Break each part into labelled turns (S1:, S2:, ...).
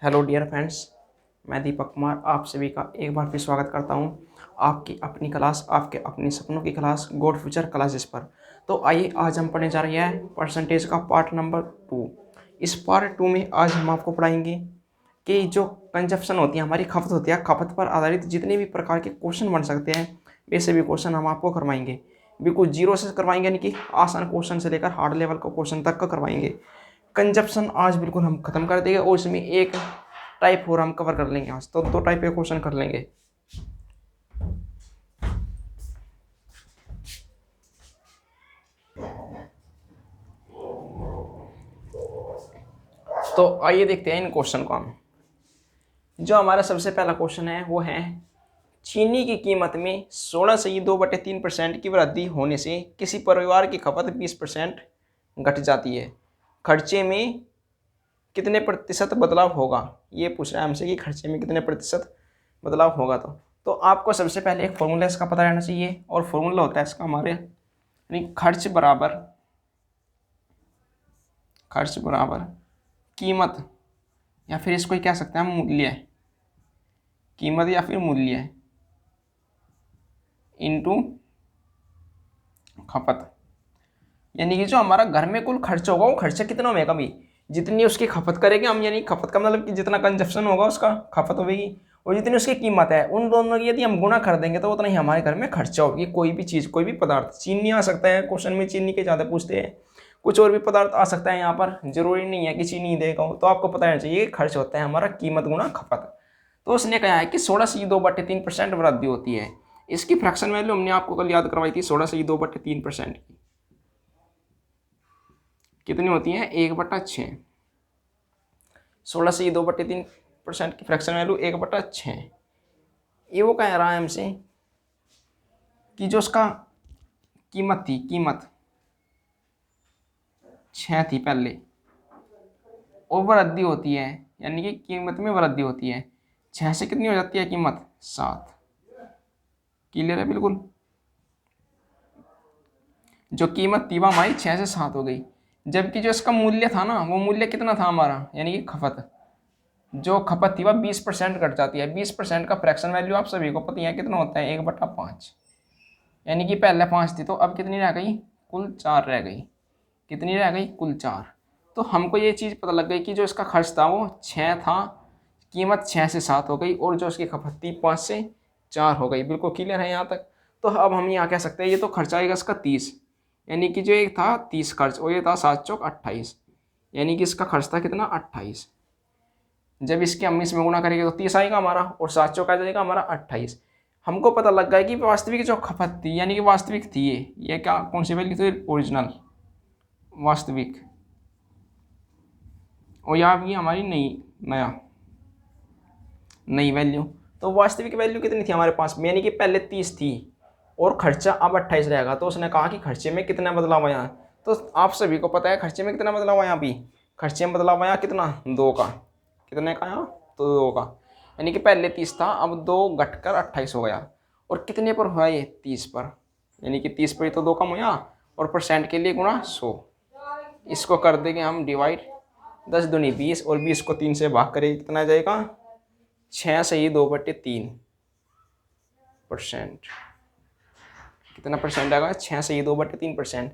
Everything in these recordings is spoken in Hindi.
S1: हेलो डियर फ्रेंड्स, मैं दीपक कुमार आप सभी का एक बार फिर स्वागत करता हूं आपकी अपनी क्लास, आपके अपनी सपनों की क्लास गॉड फ्यूचर क्लासेस पर। तो आइए आज हम पढ़ने जा रहे हैं परसेंटेज का पार्ट नंबर 2। इस पार्ट 2 में आज हम आपको पढ़ाएंगे कि जो कंजप्शन होती है, हमारी खपत होती है, खपत पर आधारित जितने भी प्रकार के क्वेश्चन बन सकते हैं वैसे भी क्वेश्चन हम आपको करवाएंगे। बिल्कुल जीरो से करवाएंगे, यानी कि आसान क्वेश्चन से लेकर हार्ड लेवल का क्वेश्चन तक का करवाएंगे। कंजप्शन आज बिल्कुल हम खत्म कर देंगे और इसमें एक टाइप और हम कवर कर लेंगे। आज तो दो टाइप के क्वेश्चन कर लेंगे। तो आइए देखते हैं इन क्वेश्चन को हम। जो हमारा सबसे पहला क्वेश्चन है वो है, चीनी की कीमत में 16.2/3% की वृद्धि होने से किसी परिवार की खपत 20% घट जाती है। खर्चे में कितने प्रतिशत बदलाव होगा? ये पूछ रहा है हमसे कि खर्चे में कितने प्रतिशत बदलाव होगा। तो आपको सबसे पहले एक फॉर्मूला इसका पता रहना चाहिए, और फॉर्मूला होता है इसका हमारे, यानी खर्च बराबर कीमत, या फिर इसको कह सकते हैं मूल्य, कीमत या फिर मूल्य इनटू खपत। यानी कि जो हमारा घर में कुल खर्च होगा वो खर्चा कितना होगा भी, जितनी उसकी खपत करेंगे हम, यानी खपत का मतलब कि जितना कंजप्शन होगा उसका खपत होगी, और जितनी उसकी कीमत है उन दोनों की यदि हम गुणा कर देंगे तो उतना ही हमारे घर में खर्चा होगी। कोई भी चीज़, कोई भी पदार्थ, चीनी आ सकता है क्वेश्चन में, चीनी के ज़्यादा पूछते हैं, कुछ और भी पदार्थ आ सकता है यहाँ पर, जरूरी नहीं है कि चीनी देगा। तो आपको पता रहना चाहिए खर्च होता है हमारा कीमत गुणा खपत। तो उसने कहा है कि 16/2/3% वृद्धि होती है। इसकी फ्रैक्शन वैल्यू हमने आपको कल याद करवाई थी, 16/2/3% की कितनी होती है? 1/6। 16/2/3% की फ्रैक्शन वैल्यू 1/6। ये वो कह रहा है हमसे कि जो उसका कीमत थी, कीमत 6 थी पहले, और वृद्धि होती है, यानी कि कीमत में वृद्धि होती है। 6 से कितनी हो जाती है कीमत? 7। क्लियर है बिल्कुल। जो कीमत थी वह हमारी 6 से 7 हो गई, जबकि जो इसका मूल्य था ना, वो मूल्य कितना था हमारा, यानी कि खपत, जो खपत थी वह 20% घट जाती है। 20% का फ्रैक्शन वैल्यू आप सभी को पता है कितना होता है? 1/5। यानी कि पहले 5 थी तो अब कितनी रह गई? कुल 4 रह गई। कितनी रह गई? कुल 4। तो हमको ये चीज़ पता लग गई कि जो इसका खर्च था वो 6 था, कीमत 6 से 7 हो गई, और जो उसकी खपत थी 5 से 4 हो गई। बिल्कुल क्लियर है यहाँ तक। तो अब हम यहाँ कह सकते हैं ये तो खर्चा आएगा इसका 30, यानी कि जो एक था 30 खर्च, और ये था 7 चौक 28, यानी कि इसका खर्च था कितना? 28। जब इसके हम इसमें गुणा करेंगे तो 30 आएगा हमारा, और 7 चौक आ जाएगा हमारा 28। हमको पता लग गया कि वास्तविक जो खपत थी, यानी कि वास्तविक थी ये क्या, कौन सी वैल्यू थी? ओरिजिनल, वास्तविक। और यहाँ भी हमारी नई वैल्यू। तो वास्तविक वैल्यू कितनी थी हमारे पास में, यानी कि पहले 30 थी और खर्चा अब 28 रहेगा। तो उसने कहा कि खर्चे में कितना बदलाव आया। तो आप सभी को पता है खर्चे में कितना बदलाव आया। अभी खर्चे में बदलाव आया कितना? 2 का। कितने का आया? तो 2 का, यानी कि पहले 30 था, अब 2 घटकर 28 हो गया। और कितने पर हुआ ये? 30 पर, यानी कि 30 पर तो 2 कम हुआ, और परसेंट के लिए गुणा 100। इसको कर देंगे हम डिवाइड, 10 दूनी 20, और 20 को 3 से भाग करेंगे कितना आ जाएगा? 6/2/3%। कितना परसेंट आएगा? 6/2/3%।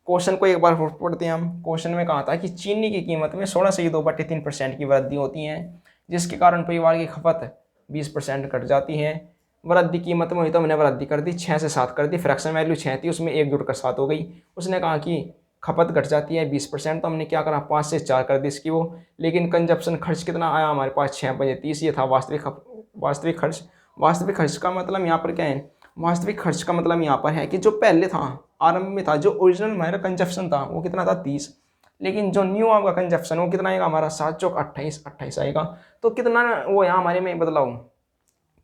S1: क्वेश्चन को एक बार पढ़ते हैं हम। क्वेश्चन में कहा था कि चीनी की कीमत में 16/2/3% की वृद्धि होती है, जिसके कारण परिवार की खपत 20% घट जाती है। वृद्धि कीमत में हुई तो हमने वृद्धि कर दी, 6 से 7 कर दी। फ्रैक्शन वैल्यू 6 थी, उसमें 1 जुड़कर 7 हो गई। उसने कहा कि खपत घट जाती है 20%, तो हमने क्या करा? 5 से 4 कर दी इसकी वो। लेकिन कंजप्शन खर्च कितना आया हमारे पास? 6/30। ये था वास्तविक खर्च। वास्तविक खर्च का मतलब यहाँ पर क्या है? वास्तविक खर्च का मतलब यहाँ पर है कि जो पहले था, आरंभ में था, जो ओरिजिनल हमारा कंजप्शन था वो कितना था? 30। लेकिन जो न्यू आपका कंजप्शन वो कितना आएगा हमारा? 7 चौक 28, 28 आएगा। तो कितना वो यहाँ हमारे में बदलाव?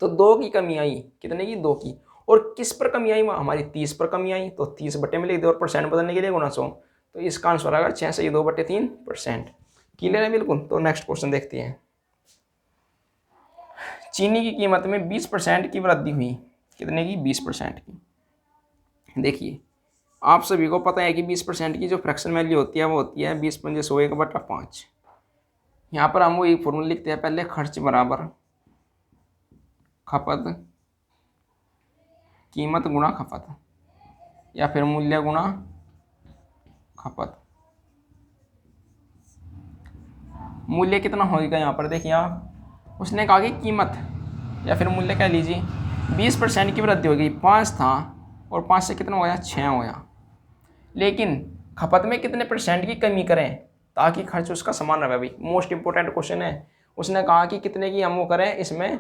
S1: तो 2 की कमी आई। कितने की? 2 की। और किस पर कमी आई? वहाँ हमारी 30 पर कमी आई। तो 30 बटे में लिख दे, और परसेंट बदलने के लिए गुणा 100। तो इसका आंसर आएगा 6/2/3%। क्लियर है बिल्कुल। तो नेक्स्ट क्वेश्चन देखते हैं। चीनी की कीमत में 20% की वृद्धि हुई। कितने की? 20% की। देखिए आप सभी को पता है कि 20% की जो फ्रैक्शन वैल्यू होती है वो होती है 20 × 100 1/5, यहाँ पर हम वो एक फॉर्मूला लिखते हैं पहले, खर्च बराबर खपत, कीमत गुणा खपत, या फिर मूल्य गुणा खपत। मूल्य कितना होगा यहाँ पर देखिए आप, उसने कहा कि कीमत या फिर मूल्य कह लीजिए 20% की वृद्धि होगी। 5 था और 5 से कितना हो गया, 6 हो गया। लेकिन खपत में कितने परसेंट की कमी करें ताकि खर्च उसका समान रहे। भाई मोस्ट इंपोर्टेंट क्वेश्चन है। उसने कहा कि कितने की हम वो करें इसमें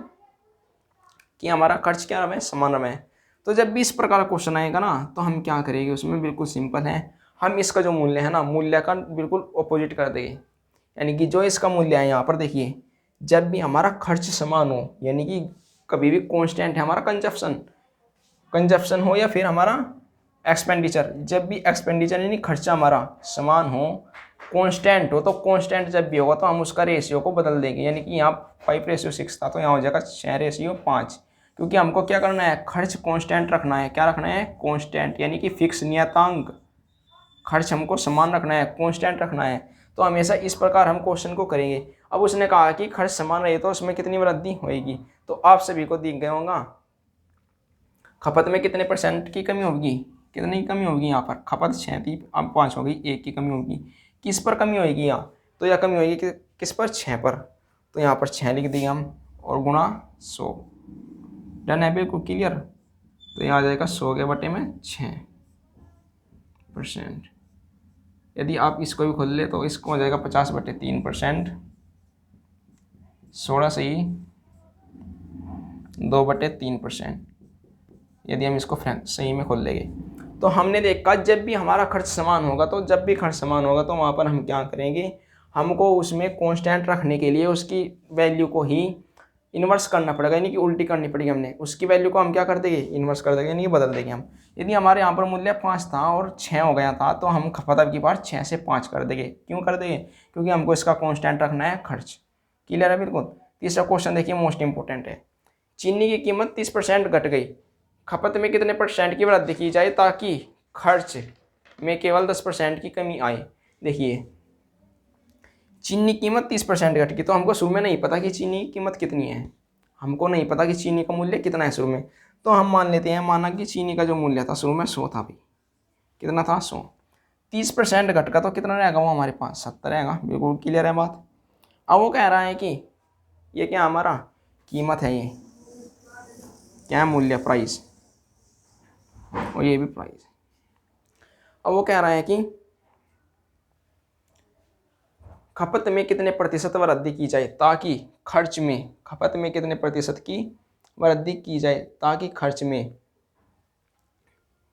S1: कि हमारा खर्च क्या रहे, समान रहे। तो जब भी इस प्रकार का क्वेश्चन आएगा ना तो हम क्या करेंगे, उसमें बिल्कुल सिंपल है, हम इसका जो मूल्य है ना, मूल्य का बिल्कुल अपोजिट कर देंगे। यानी कि जो इसका मूल्य है यहाँ पर देखिए, जब भी हमारा खर्च समान हो, यानी कि कभी भी कांस्टेंट है हमारा कंजप्शन हो या फिर हमारा एक्सपेंडिचर, जब भी एक्सपेंडिचर यानी खर्चा हमारा समान हो, कांस्टेंट हो, तो कांस्टेंट जब भी होगा तो हम उसका रेशियो को बदल देंगे। यानी कि यहाँ 5:6 था तो यहाँ हो जाएगा 6:5, क्योंकि हमको क्या करना है, खर्च कांस्टेंट रखना है। क्या रखना है, कांस्टेंट, यानी कि फिक्स नियतांक। खर्च हमको समान रखना है, कांस्टेंट रखना है। तो हमेशा इस प्रकार हम क्वेश्चन को करेंगे। अब उसने कहा कि खर्च समान रहे तो उसमें कितनी वृद्धि होगी, तो आप सभी को दिख गया होगा खपत में कितने परसेंट की कमी होगी, कितनी की कमी होगी। यहाँ पर खपत 6 थी, अब 5 हो गई, 1 की कमी होगी। किस पर कमी होगी यहाँ, तो यह कमी होगी किस पर, 6 पर। तो यहाँ पर 6 लिख दिया हम और गुणा 100। डन है, बिल्कुल क्लियर। तो यहाँ आ जाएगा 100 के बटे में 6%। यदि आप इसको भी खोल ले तो इसको हो जाएगा 50/3%। 16 सही 2/3%। यदि हम इसको सही में खोल लेंगे तो हमने देखा जब भी हमारा खर्च समान होगा, तो जब भी खर्च समान होगा तो वहाँ पर हम क्या करेंगे, हमको उसमें कांस्टेंट रखने के लिए उसकी वैल्यू को ही इन्वर्स करना पड़ेगा, यानी कि उल्टी करनी पड़ेगी। हमने उसकी वैल्यू को हम क्या कर देंगे, इन्वर्स कर देंगे, यानी कि बदल देंगे हम। यदि हमारे यहाँ पर मूल्य 5 था और 6 हो गया था तो हम खपत अब की बार 6 से 5 कर देंगे। क्यों कर देंगे, क्योंकि हमको इसका कांस्टेंट रखना है खर्च। क्लियर है बिल्कुल। तीसरा क्वेश्चन देखिए, मोस्ट इंपोर्टेंट है। चीनी की कीमत 30% घट गई, खपत में कितने परसेंट की वृद्धि की जाए ताकि खर्च में केवल 10% की कमी आए। देखिए चीनी की कीमत 30% घट गई, तो हमको शुरू में नहीं पता कि चीनी की कीमत कितनी है, हमको नहीं पता कि चीनी का मूल्य कितना है शुरू में। तो हम मान लेते हैं, माना कि चीनी का जो मूल्य था शुरू में 100 था। भाई कितना था, 100। 30% घट का तो कितना रहेगा वो हमारे पास, 70 रहेगा। बिल्कुल क्लियर है बात। अब वो कह रहा है कि ये क्या हमारा कीमत है, ये क्या है, मूल्य, प्राइस, और ये भी प्राइस। अब वो कह रहा है कि खपत में कितने प्रतिशत वृद्धि की जाए ताकि खर्च में, खपत में कितने प्रतिशत की वृद्धि की जाए ताकि खर्च में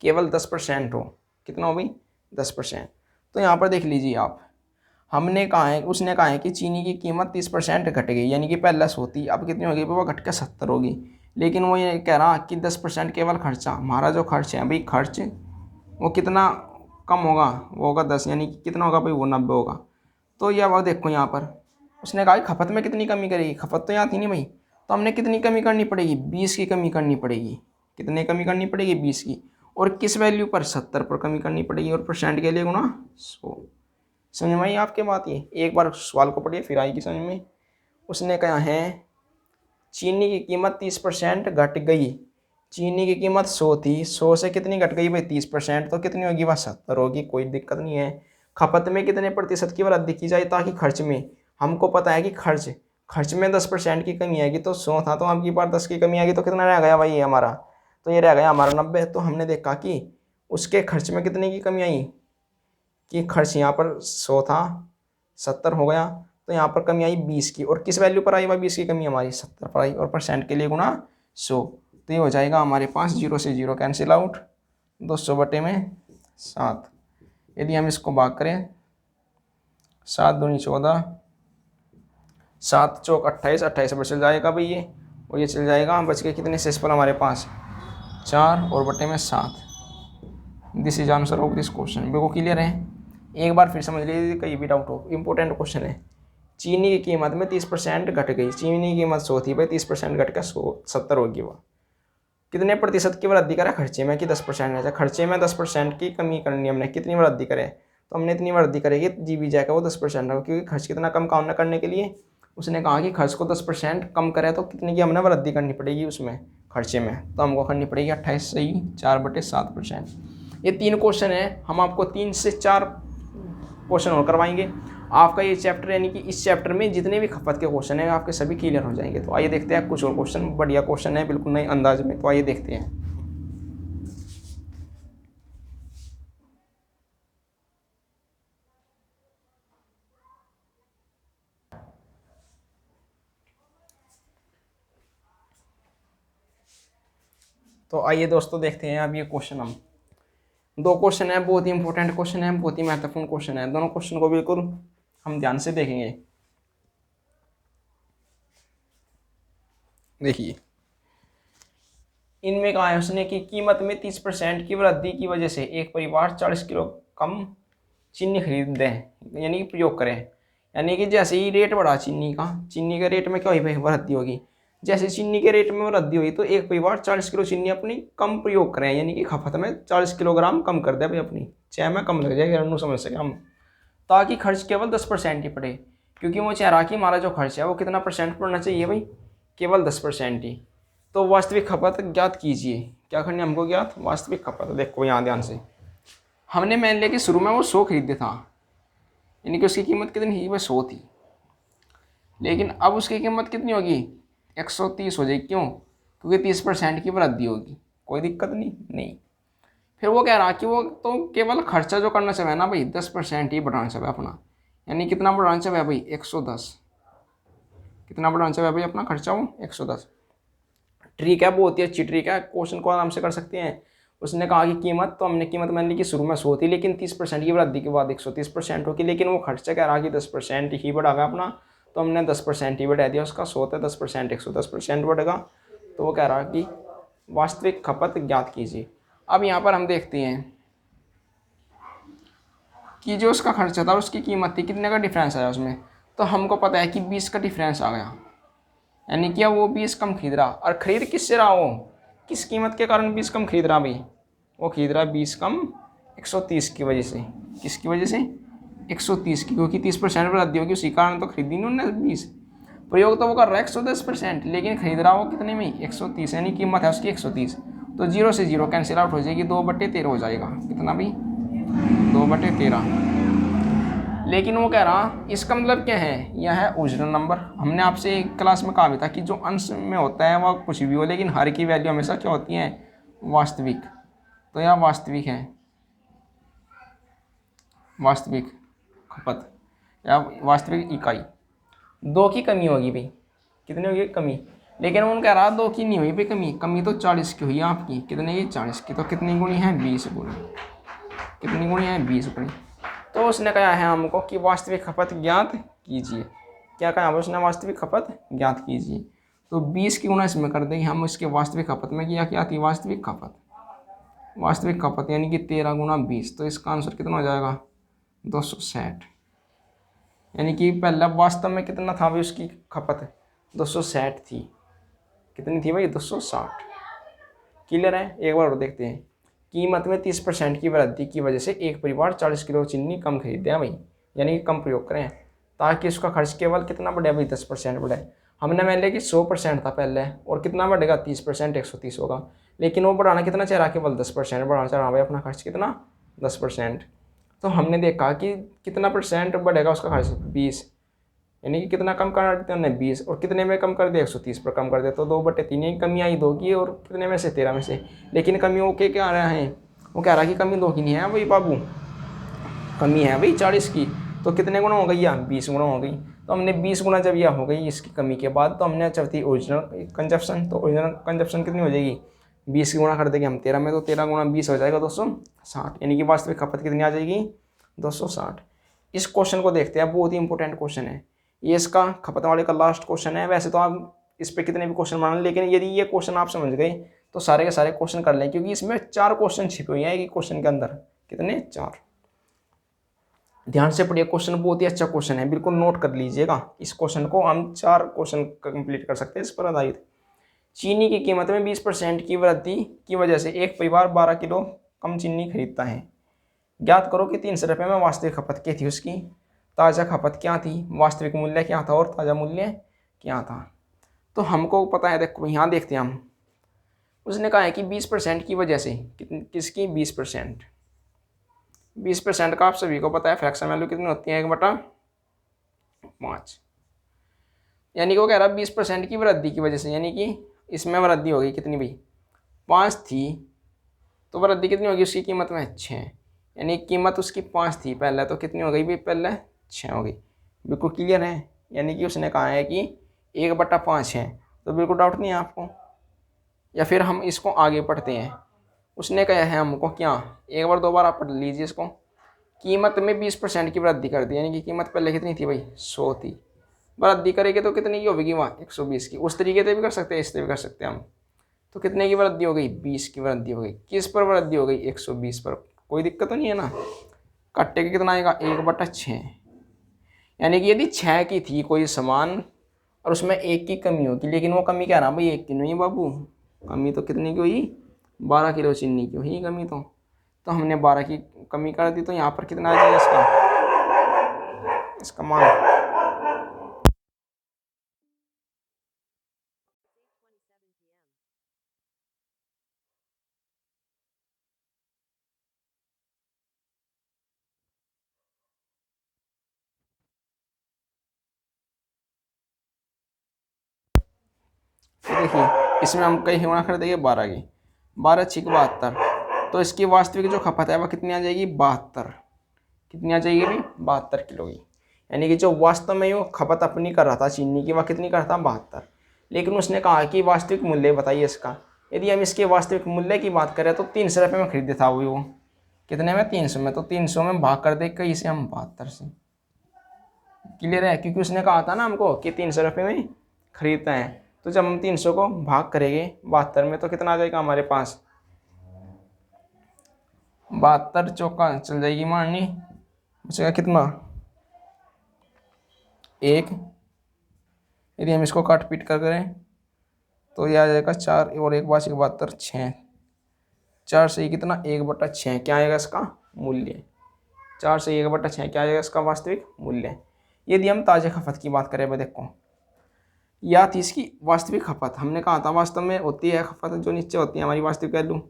S1: केवल 10% हो। कितना हो भाई, 10%। तो यहाँ पर देख लीजिए आप, हमने कहा है, उसने कहा है कि चीनी की कीमत 30% घट गई, यानी कि पहले 100 थी, अब कितनी होगी, वो घट के 70 होगी। लेकिन वो ये कह रहा कि 10% केवल खर्चा, हमारा जो खर्च है भाई, खर्च वो कितना कम होगा, वो होगा 10, यानी कि कितना होगा भाई, वो 90 होगा। तो यह वह देखो यहाँ पर उसने कहा कि खपत में कितनी कमी करेगी, खपत तो यहाँ थी नहीं भाई, तो हमने कितनी कमी करनी पड़ेगी, 20 की कमी करनी पड़ेगी। कितने कमी करनी पड़ेगी, 20 की। और किस वैल्यू पर, 70 पर कमी करनी पड़ेगी, और परसेंट के लिए गुणा 100। समझ में आई आपके बात, ये एक बार सवाल को पढ़िए फिर आएगी समझ में। उसने कहा है चीनी की कीमत 30% घट गई, चीनी की कीमत 100 थी, 100 से कितनी घट गई भाई, 30%, तो कितनी होगी, वह 70 होगी। कोई दिक्कत नहीं है। खपत में कितने प्रतिशत की वृद्धि की जाए ताकि खर्च में, हमको पता है कि खर्च में 10% की कमी आएगी, तो 100 था तो अब की बार 10 की कमी आएगी, तो कितना रह गया भाई ये हमारा, तो ये रह गया हमारा 90। तो हमने देखा कि उसके खर्च में कितने की कमी आई, कि खर्च यहाँ पर 100 था, 70 हो गया, तो यहाँ पर कमी आई 20 की। और किस वैल्यू पर आई भाई, 20 की कमी हमारी 70 पर आई, और परसेंट के लिए गुणा 100। तो ये हो जाएगा हमारे पास 0 से 0 कैंसिल आउट, 200 बटे में 7। यदि हम इसको भाग करें, 7 दूनी 14, 7 चौक 28, 28 पर चल जाएगा भाई ये, और ये चल जाएगा, बच के कितने शेषफल हमारे पास, 4 और बटे में 7। This is answer of this question. बिल्कुल क्लियर है। एक बार फिर समझ लीजिए, कहीं भी डाउट हो, इंपॉर्टेंट क्वेश्चन है। चीनी की कीमत में 30% घट गई, चीनी की कीमत 100 थी भाई, 30% घट कर 70 होगी। वह कितने प्रतिशत की वृद्धि करे खर्चे में, कि 10%। खर्चे में 10% की कमी करनी हमने, कितनी वृद्धि करे, तो हमने इतनी वृद्धि करेगी, जी भी जाएगा वो 10% होगा, क्योंकि खर्च कितना कम काम करने के लिए उसने कहा कि खर्च को 10% कम करे तो कितने की हमने वृद्धि करनी पड़ेगी उसमें खर्चे में, तो हमको करनी पड़ेगी 28/4/7%। ये 3 क्वेश्चन है, हम आपको 3 से 4 क्वेश्चन और करवाएंगे। आपका ये चैप्टर यानी कि इस चैप्टर में जितने भी खपत के क्वेश्चन हैं आपके सभी क्लियर हो जाएंगे। तो आइए देखते हैं कुछ और क्वेश्चन, बढ़िया क्वेश्चन है बिल्कुल नए अंदाज में, तो आइए देखते हैं। तो आइए दोस्तों देखते हैं अब ये क्वेश्चन। हम 2 क्वेश्चन है, बहुत ही इंपॉर्टेंट क्वेश्चन है, बहुत ही महत्वपूर्ण क्वेश्चन है। दोनों क्वेश्चन को बिल्कुल हम ध्यान से देखेंगे। देखिए इनमें कहा है उसने कि कीमत में 30% की वृद्धि की वजह से एक परिवार 40 किलो कम चीनी खरीदे, यानी कि प्रयोग करें। यानी कि जैसे ही रेट बढ़ा चीनी के रेट में क्या हुई भाई, वृद्धि होगी। जैसे चीनी के रेट में वृद्धि हुई तो एक परिवार 40 किलो चीनी अपनी कम प्रयोग करें, यानी कि खपत में 40 किलोग्राम कम कर दे भाई अपनी, चाय में कम लग जाएगा समझ सके हम, ताकि खर्च केवल 10% ही पड़े। क्योंकि वो चाह रहा कि हमारा जो खर्च है वो कितना परसेंट पड़ना चाहिए भाई, केवल 10% ही। तो वास्तविक खपत ज्ञात कीजिए। क्या करनी है हमको, ज्ञात वास्तविक खपत। देखो यहाँ ध्यान से, हमने मान लिया कि शुरू में वो 100 खरीदे था, यानी कि उसकी कीमत कितनी थी, वह 100 थी। लेकिन अब उसकी कीमत कितनी होगी, 130 हो जाएगी। क्यों, क्योंकि 30% की वृद्धि होगी। कोई दिक्कत नहीं। फिर वो कह रहा कि वो तो केवल खर्चा जो करना चाहिए ना भाई 10% ही बढ़ाना चाहिए अपना, यानी कितना बढ़ाना चाहिए भाई 110। कितना बढ़ाना चाहिए भाई अपना खर्चा, वो 110। ट्रिक है, बहुत ही अच्छी ट्रिक है, क्वेश्चन को आराम से कर सकते हैं। उसने कहा कि कीमत, तो हमने कीमत मान ली कि शुरू में 100 थी, लेकिन 30% की वृद्धि के बाद 130% होगी। लेकिन वो खर्चा कह रहा कि 10% ही बढ़ावा अपना, तो हमने 10% ही बढ़ा दिया उसका। 100 था 10% 110% बढ़ेगा। तो वो कह रहा कि वास्तविक खपत ज्ञात कीजिए। अब यहाँ पर हम देखते हैं कि जो उसका खर्चा था उसकी कीमत थी, कितने का डिफरेंस आया उसमें। तो हमको पता है कि 20 का डिफरेंस आ गया, यानी कि वो 20 कम खरीद रहा। और खरीद किससे रहा, वो किस कीमत के कारण 20 कम खरीद रहा भाई, वो खरीद रहा 20 कम 130 की वजह से। किसकी वजह से, 130 की, क्योंकि 30% वृद्धि होगी उसी कारण तो खरीदी उन्होंने 20। प्रयोग तो वो कर रहा है 110%, लेकिन खरीद रहा वो कितने में, 130, यानी कीमत है उसकी 130। तो 0 से 0 कैंसिल आउट हो जाएगी, 2/13 हो जाएगा। कितना भाई, 2/13। लेकिन वो कह रहा इसका मतलब क्या है, यह है ओरिजिनल नंबर। हमने आपसे एक क्लास में कहा भी था कि जो अंश में होता है वह कुछ भी हो, लेकिन हर की वैल्यू हमेशा क्या होती है, वास्तविक। तो यह वास्तविक है, वास्तविक खपत या वास्तविक इकाई। 2 की कमी होगी भाई, कितनी होगी कमी। लेकिन उन कह रहा 2 की नहीं हुई भाई कमी, कमी तो 40 की हुई आपकी। कितने की, 40 की। तो कितनी गुणी है, 20 गुणी। कितनी गुणी है, 20 गुणी। तो उसने कहा है हमको कि वास्तविक खपत ज्ञात कीजिए। क्या कहा उसने, वास्तविक खपत ज्ञात कीजिए। तो 20 की गुणा इसमें कर देंगे हम, इसके वास्तविक खपत में क्या थी, वास्तविक खपत। वास्तविक खपत यानी कि 13 गुणा 20, तो इसका आंसर कितना हो जाएगा, 260। यानी कि पहला वास्तव में कितना था भाई उसकी खपत, 260 थी। कितनी थी भाई, 260। क्लियर है। एक बार और देखते हैं। कीमत में 30% की वृद्धि की वजह से एक परिवार 40 किलो चीनी कम खरीदते हैं भाई, यानी कि कम प्रयोग करें, ताकि उसका खर्च केवल कितना बढ़े भाई, 10% बढ़े। हमने मान लिया कि 100% था पहले, और कितना बढ़ेगा, 30%, 130 होगा। लेकिन वो बढ़ाना कितना चाह रहा, केवल 10% बढ़ाना चाह रहा भाई अपना खर्च कितना, 10%। तो हमने देखा कि कितना परसेंट बढ़ेगा उसका खर्च, 20, यानी कि कितना कम कर देते हैं 20, और कितने में कम कर दिया, 130 पर कम कर दिया। तो 2/3 ही कमी आई, 2 की, और कितने में से, 13 में से। लेकिन कमी वो क्या रहा है, वो कह रहा है कि कमी 2 की नहीं है भाई बाबू, कमी है भाई 40 की। तो कितने गुना हो गई, या 20 गुना हो गई। तो हमने 20 गुना जब यह हो गई इसकी कमी के बाद, तो हमने चौथी ओरिजिनल कंजप्शन। तो ओरिजिनल कंजप्शन कितनी हो जाएगी, 20 की गुना कर देंगे हम 13 में, तो 13 गुना 20 हो जाएगा 260, यानी कि वास्तविक खपत कितनी आ जाएगी, 260। इस क्वेश्चन को देखते हैं, बहुत ही इंपॉर्टेंट क्वेश्चन है ये। इसका खपत वाले का लास्ट क्वेश्चन है। वैसे तो आप इस पर कितने भी क्वेश्चन बना लें, लेकिन यदि ये क्वेश्चन आप समझ गए तो सारे के सारे क्वेश्चन कर लें, क्योंकि इसमें 4 क्वेश्चन छिपे हुए हैं एक क्वेश्चन के अंदर। कितने, 4। ध्यान से पढ़िए, क्वेश्चन बहुत ही अच्छा क्वेश्चन है, बिल्कुल नोट कर लीजिएगा। इस क्वेश्चन को हम 4 क्वेश्चन कंप्लीट कर सकते हैं इस पर आधारित। चीनी की कीमत में 20% की वृद्धि की वजह से एक परिवार 12 किलो कम चीनी खरीदता है। ज्ञात करो कि 300 रुपये में वास्तविक खपत क्या थी उसकी, ताज़ा खपत क्या थी, वास्तविक मूल्य क्या था और ताज़ा मूल्य क्या था। तो हमको पता है, देखो यहाँ देखते हैं हम, उसने कहा है कि 20% की वजह से, किसकी 20%, 20% का आप सभी को पता है फ्रैक्शन वैल्यू कितनी होती है, 1/5, यानी कि वो कह रहा है 20% की वृद्धि की वजह से, यानी कि इसमें वृद्धि होगी कितनी भाई, 5 थी, तो वृद्धि कितनी होगी उसकी कीमत में, 6, यानी कीमत उसकी 5 थी पहले, तो कितनी हो गई भाई, पहले 6 हो गई। बिल्कुल क्लियर है, यानी कि उसने कहा है कि 1/5 है, तो बिल्कुल डाउट नहीं है आपको। या फिर हम इसको आगे पढ़ते हैं, उसने कहा है हमको क्या, एक बार दो बार आप पढ़ लीजिए इसको, कीमत में 20% की वृद्धि कर दी, यानी कि कीमत पहले कितनी थी भाई, 100 थी, वृद्धि करेंगे तो कितनी की होगी वहाँ, 120 की। उस तरीके से भी कर सकते हैं, इससे भी कर सकते हैं हम। तो कितने की वृद्धि हो गई, 20 की वृद्धि हो गई। किस पर वृद्धि हो गई, 120 पर। कोई दिक्कत तो नहीं है ना। कट्टे का कितना आएगा, 1/6, यानी कि यदि 6 की थी कोई सामान और उसमें 1 की कमी होगी, लेकिन वो कमी क्या रहा भाई, 1 की नहीं बाबू, कमी तो कितनी की हुई, 12 किलो चीनी की हुई कमी। तो हमने 12 की कमी कर दी, तो यहाँ पर कितना आ जाएगा इसका मान। तो देखिए इसमें हम कई गुणा कर देंगे 12 की, 12×6 72, तो इसकी वास्तविक जो खपत है वह कितनी आ जाएगी, 72। कितनी आ जाएगी भाई, 72 किलो की। यानी कि जो वास्तव में वो खपत अपनी कर रहा था चीनी की, वह कितनी कर रहा था, 72। लेकिन उसने कहा कि वास्तविक मूल्य बताइए इसका। यदि हम इसके वास्तविक मूल्य की बात करें तो 300 रुपये में खरीदे था वो कितने में, 300 में। तो 300 में भाग कर दे कहीं से हम 72 से। क्लियर है, क्योंकि उसने कहा था ना हमको कि 300 रुपये में खरीदते हैं। तो जब हम 300 को भाग करेंगे 72 में तो कितना आ जाएगा हमारे पास, 72 चौका चल जाएगी मारनी, बचेगा कितना, 1। यदि हम इसको काट पीट कर करें तो ये आ जाएगा 4 और 1 5 72, 6, 4 से कितना, 1/6 क्या आएगा इसका मूल्य, 4 से 1/6 क्या आएगा इसका वास्तविक मूल्य। यदि हम ताज़ा खपत की बात करें, देखो या थी इसकी वास्तविक खपत, हमने कहा था वास्तव में होती है खपत जो नीचे होती है हमारी वास्तविक वैल्यू,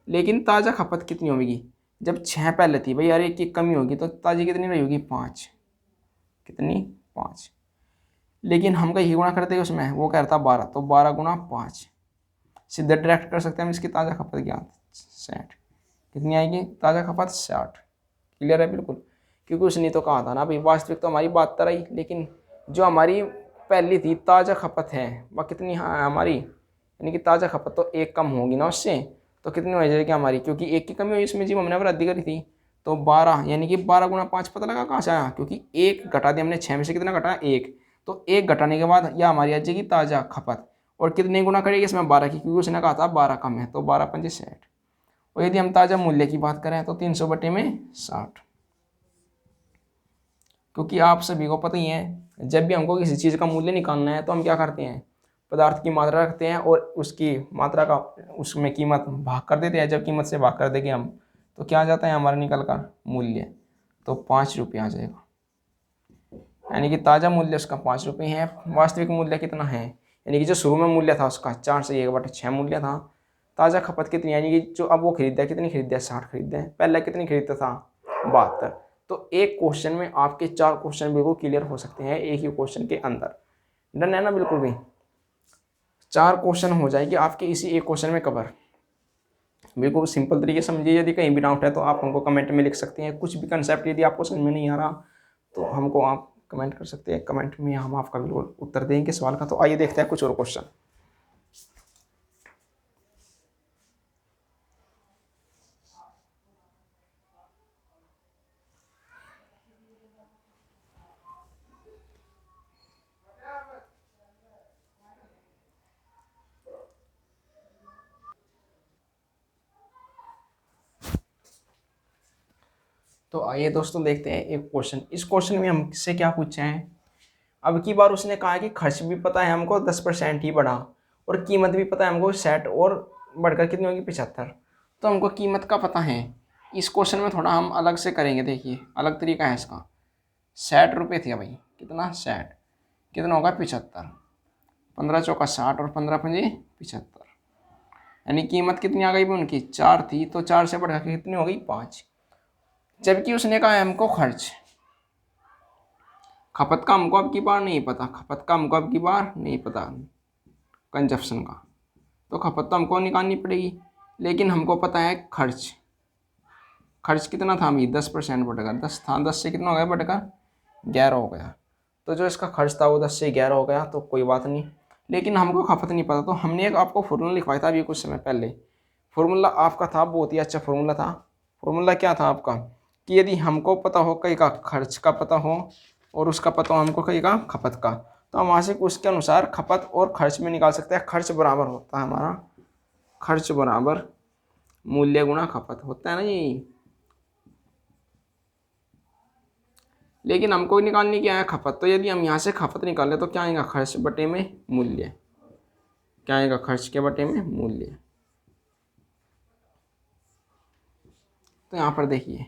S1: लेकिन ताज़ा खपत कितनी होगी, जब 6 पहले थी भाई यार, 1 की कमी होगी तो ताज़ी कितनी रही होगी, 5। कितनी, 5। लेकिन हम कहीं गुणा करते हैं उसमें, वो कह रहा था 12, तो 12×5 सीधे डायरेक्ट कर सकते हैं हम इसकी ताज़ा खपत क्या, 60। कितनी आएगी ताज़ा खपत, 60। क्लियर है बिल्कुल, क्योंकि उसने तो कहा था ना भाई वास्तविक तो हमारी 72 आई, लेकिन जो हमारी पहली थी ताज़ा खपत है वह कितनी हमारी, यानी कि ताज़ा खपत तो 1 कम होगी ना उससे, तो कितनी हो जाएगी हमारी, क्योंकि 1 की कमी हुई इसमें जी हमने वृद्धि करी थी। तो 12, यानी कि 12×5 पता लगा कहाँ से आया, क्योंकि 1 घटा दिया हमने, 6 में से कितना घटा, 1। तो 1 घटाने के बाद यह हमारी आ जाएगी ताज़ा खपत, और कितने गुना करेगी इसमें, 12 की, क्योंकि उसने कहा था 12 कम है, तो 12×5 60। और यदि हम ताज़ा मूल्य की बात करें तो 300/60, क्योंकि आप सभी को पता ही है जब भी हमको किसी चीज़ का मूल्य निकालना है तो हम क्या करते हैं, पदार्थ की मात्रा रखते हैं और उसकी मात्रा का उसमें कीमत भाग कर देते हैं। जब कीमत से भाग कर देंगे हम तो क्या आ जाता है हमारा निकल कर मूल्य, तो 5 रुपये आ जाएगा, यानी कि ताज़ा मूल्य उसका 5 रुपये है। वास्तविक मूल्य कितना है, यानी कि जो शुरू में मूल्य था उसका 4 से 1/6 मूल्य था। ताज़ा खपत कितनी, यानी कि जो अब वो खरीदा कितनी खरीदा, 60 खरीदे हैं, पहले कितनी खरीदता था, 72। तो एक क्वेश्चन में आपके 4 क्वेश्चन बिल्कुल क्लियर हो सकते हैं एक ही क्वेश्चन के अंदर। डन है ना, बिल्कुल भी 4 क्वेश्चन हो जाएगी आपके इसी एक क्वेश्चन में कवर। बिल्कुल सिंपल तरीके समझिए। यदि कहीं भी डाउट है तो आप हमको कमेंट में लिख सकते हैं। कुछ भी कंसेप्ट यदि आपको समझ में नहीं आ रहा तो हमको आप कमेंट कर सकते हैं, कमेंट में हम आपका बिल्कुल उत्तर देंगे सवाल का। तो आइए देखते हैं कुछ और क्वेश्चन। तो आइए दोस्तों देखते हैं एक क्वेश्चन। इस क्वेश्चन में हमसे क्या पूछा है, अब की बार उसने कहा है कि खर्च भी पता है हमको 10% ही बढ़ा और कीमत भी पता है हमको 60 और बढ़कर कितनी होगी 75। तो हमको कीमत का पता है इस क्वेश्चन में थोड़ा हम अलग से करेंगे, देखिए अलग तरीका है इसका। 60 रुपये थे भाई, कितना 60, कितना होगा 75, 15 चौका 60 और 15 पंजे 75, यानी कीमत कितनी आ गई भी उनकी 4 थी, तो 4 से बढ़ा के कितनी हो गई 5। जबकि उसने कहा है हमको खर्च, खपत का हमको अब की बार नहीं पता, खपत का हमको अब की बार नहीं पता कंजप्शन का, तो खपत तो हमको निकालनी पड़ेगी। लेकिन हमको पता है खर्च, खर्च कितना था अभी 10% बढ़ेगा, 10 था, 10 से कितना हो गया बढ़ेगा 11 हो गया। तो जो इसका खर्च था वो 10 से 11 हो गया, तो कोई बात नहीं। लेकिन हमको खपत नहीं पता, तो हमने एक आपको फार्मूला लिखवाया था अभी कुछ समय पहले। फार्मूला आपका था बहुत ही अच्छा फार्मूला था। फार्मूला क्या था आपका कि यदि हमको पता हो कहीं का खर्च का पता हो और उसका पता हो हमको कहीं का खपत का, तो हम वहाँ से उसके अनुसार खपत और खर्च में निकाल सकते हैं। खर्च बराबर होता है हमारा, खर्च बराबर मूल्य गुणा खपत होता है ना ये। लेकिन हमको निकालनी क्या है खपत, तो यदि हम यहाँ से खपत निकालें तो क्या आएगा खर्च बटे में मूल्य, क्या आएगा खर्च के बटे में मूल्य। तो यहाँ पर देखिए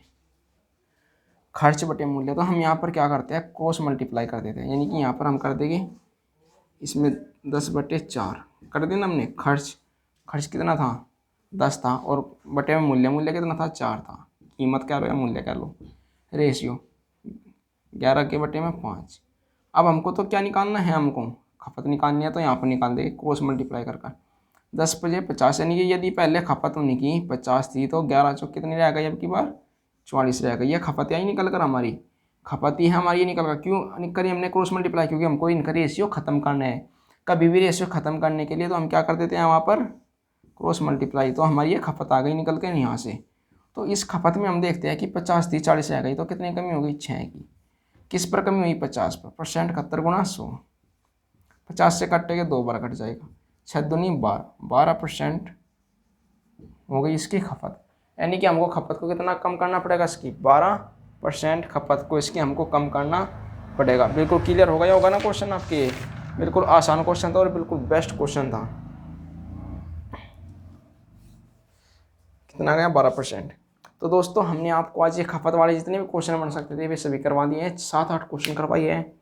S1: खर्च बटे मूल्य, तो हम यहाँ पर क्या करते हैं क्रॉस मल्टीप्लाई कर देते हैं, यानी कि यहाँ पर हम कर देंगे इसमें 10/4 कर देना हमने। खर्च, खर्च कितना था 10 था, और बटे में मूल्य, मूल्य कितना था 4 था, कीमत क्या लो या मूल्य क्या लो, रेशियो 11 के बटे में 5। अब हमको तो क्या निकालना है, हमको खपत निकालनी है, तो यहाँ पर निकाल देंगे क्रॉस मल्टीप्लाई कर 10 बजे 50, यानी कि यदि पहले खपत होने की 50 थी तो 11 चौक कितनी रह गई अब की बार 44 रह गई। ये खपत यही निकल कर हमारी, खपत ही है हमारी, ये निकल कर। क्यों करी हमने क्रॉस मल्टीप्लाई, क्योंकि हमको इनका रेशियो खत्म करना है। कभी भी रेशियो खत्म करने के लिए तो हम क्या कर देते हैं वहाँ पर क्रॉस मल्टीप्लाई, तो हमारी ये खपत आ गई निकल के यहाँ से। तो इस खपत में हम देखते हैं कि 50 थी 40 रह गई, तो कितनी कमी हो गई 6 की। किस पर कमी हुई 50 पर, परसेंट 71 गुणा 100, 50 से कटेगा 2 बार कट जाएगा, 6 दूनी 12, 12% हो गई इसकी खपत। यानी कि हमको खपत को कितना कम करना पड़ेगा इसकी 12% खपत को इसकी हमको कम करना पड़ेगा। बिल्कुल क्लियर हो गया होगा ना क्वेश्चन आपके, बिल्कुल आसान क्वेश्चन था और बिल्कुल बेस्ट क्वेश्चन था। कितना गया 12%। तो दोस्तों हमने आपको आज ये खपत वाले जितने भी क्वेश्चन बन सकते थे वे सभी करवा दिए हैं, 7-8 क्वेश्चन करवाइए हैं।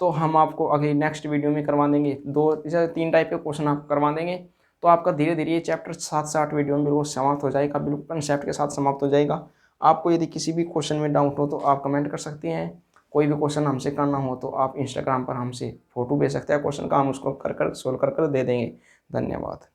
S1: तो हम आपको अगली नेक्स्ट वीडियो में करवा देंगे 3 टाइप के क्वेश्चन आप करवा देंगे। तो आपका धीरे धीरे ये चैप्टर 7 से 8 वीडियो में बिल्कुल समाप्त हो जाएगा, बिल्कुल कंसेप्ट के साथ समाप्त हो जाएगा। आपको यदि किसी भी क्वेश्चन में डाउट हो तो आप कमेंट कर सकते हैं। कोई भी क्वेश्चन हमसे करना हो तो आप इंस्टाग्राम पर हमसे फोटो भेज सकते हैं क्वेश्चन का, हम उसको कर सोल्व कर दे देंगे। धन्यवाद।